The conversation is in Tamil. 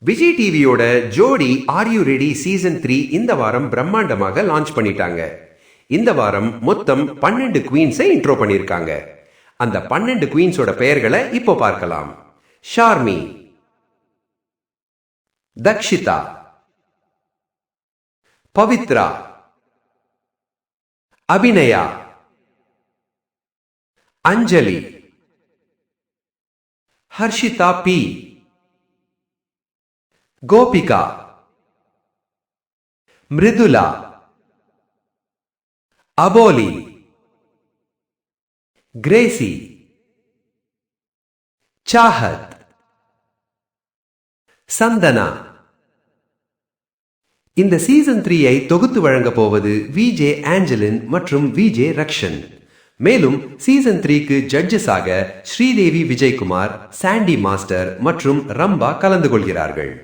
விஜய் டிவியோட ஜோடி ஆர் யூ ரெடி சீசன் 3 இந்த வாரம் பிரம்மாண்டமாக லான்ச் பண்ணிட்டாங்க. இந்த வாரம் மொத்தம் 12 குவீன்ஸை இன்ட்ரோ பண்ணிருக்காங்க. அந்த 12 குவீன்ஸோட பெயர்களை இப்போ பார்க்கலாம். ஷார்மி, தக்ஷிதா, பவித்ரா, அபிநயா, அஞ்சலி, ஹர்ஷிதா பி, கோபிகா, மிருதுலா, அபோலி, கிரேசி, சாஹத், சந்தனா. இந்த சீசன் 3ஐ தொகுத்து வழங்க போவது விஜே ஆஞ்சலின் மற்றும் விஜே ரக்ஷன். மேலும் சீசன் 3க்கு ஜட்ஜஸாக ஸ்ரீதேவி விஜயகுமார், சாண்டி மாஸ்டர் மற்றும் ரம்பா கலந்து கொள்கிறார்கள்.